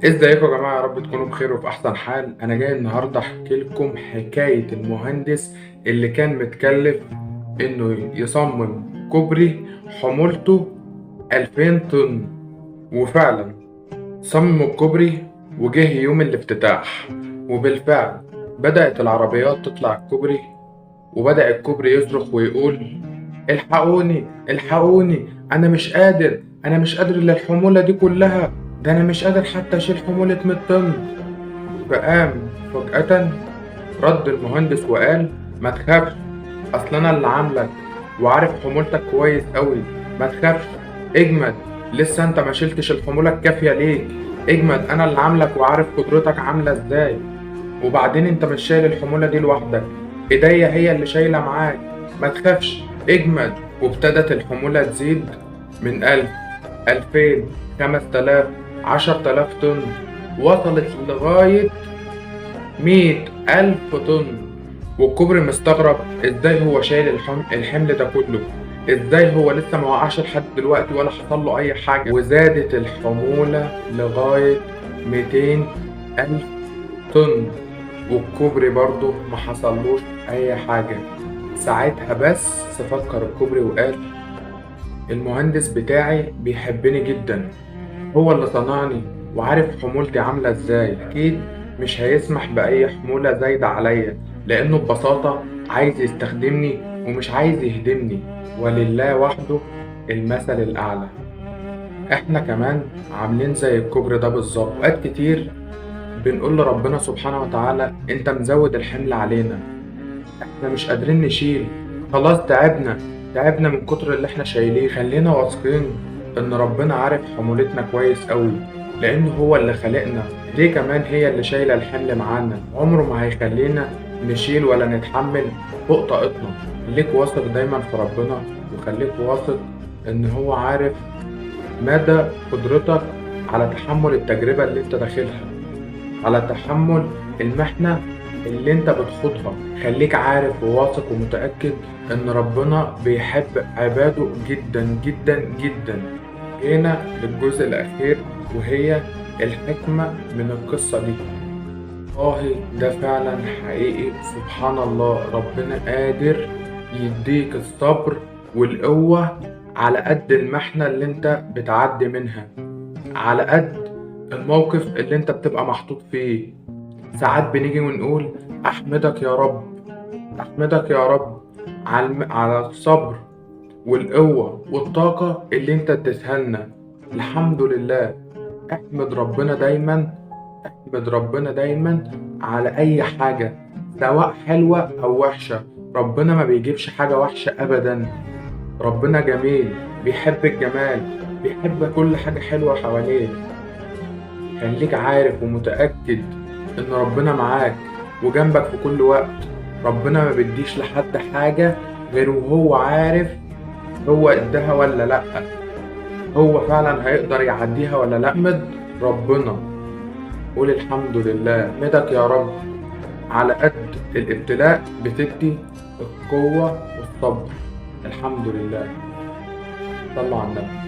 ازيكم يا جماعة، يا رب تكونوا بخير وفي أحسن حال. أنا جاي النهاردة أحكي لكم حكاية المهندس اللي كان متكلف إنه يصمم كوبري حمولته 2000 طن. وفعلا صمم الكوبري وجه يوم الافتتاح، وبالفعل بدأت العربيات تطلع الكوبري، وبدأ الكوبري يصرخ ويقول: الحقوني الحقوني، أنا مش قادر للحمولة دي كلها، ده أنا مش قادر حتى أشيل حمولة 100 طن. فقام فجأة رد المهندس وقال: ما تخافش، أصل أنا اللي عاملك وعارف حمولتك كويس أوي. ما تخافش، اجمد، لسه أنت ما شلتش الحمولة الكافية ليك. اجمد، أنا اللي عاملك وعارف قدرتك عاملة إزاي. وبعدين أنت مش شايل الحمولة دي لوحدك، إيديا هي اللي شايلة معاك. ما تخافش، اجمد. وابتدت الحمولة تزيد من 1000، 2000، 5000، 10000 طن، وصلت لغاية 100,000 طن. والكوبري مستغرب ازاي هو شايل الحمل ده كله، ازاي هو لسه ما وقعش لحد دلوقتي ولا حصل له اي حاجة. وزادت الحمولة لغاية 200,000 طن، والكوبري برضه ما حصلوش اي حاجة. ساعتها بس فكر الكوبري وقال: المهندس بتاعي بيحبني جدا، هو اللي صنعني وعارف حمولتي عاملة ازاي، اكيد مش هيسمح بأي حمولة زايدة عليا، لأنه ببساطة عايز يستخدمني ومش عايز يهدمني. ولله وحده المثل الأعلى. احنا كمان عاملين زي الكوبري ده بالظبط. اوقات كتير بنقول لربنا سبحانه وتعالى: انت مزود الحمل علينا، احنا مش قادرين نشيل، خلاص تعبنا من كتر اللي احنا شايلين. خلينا واثقين ان ربنا عارف حمولتنا كويس قوي، لانه هو اللي خلقنا. دي كمان هي اللي شايلة الحمل معانا، عمره ما هيخلينا نشيل ولا نتحمل فوق طاقتنا. خليك واثق دايما في ربنا، وخليك واثق ان هو عارف مدى قدرتك على تحمل التجربة اللي انت داخلها، على تحمل المحنة اللي انت بتخوضها. خليك عارف وواثق ومتأكد ان ربنا بيحب عباده جدا جدا جدا. هنا للجزء الأخير، وهي الحكمة من القصة دي. والله ده فعلا حقيقي، سبحان الله، ربنا قادر يديك الصبر والقوة على قد المحنة اللي انت بتعدي منها، على قد الموقف اللي انت بتبقى محطوط فيه. ساعات بنيجي ونقول: أحمدك يا رب، أحمدك يا رب على الصبر والقوة والطاقة اللي انت اديتها لنا. الحمد لله. احمد ربنا دايما، احمد ربنا دايما على أي حاجة، سواء حلوة أو وحشة. ربنا ما بيجيبش حاجة وحشة أبدا. ربنا جميل، بيحب الجمال، بيحب كل حاجة حلوة حواليه. خليك عارف ومتأكد إن ربنا معاك وجنبك في كل وقت. ربنا ما بيديش لحد حاجة غير وهو عارف هو اداها ولا لأ، هو فعلا هيقدر يعديها ولا لأ. احمد ربنا، قول الحمد لله. احمدك يا رب على قد الابتلاء بتدي القوة والصبر. الحمد لله. صلوا على النبي.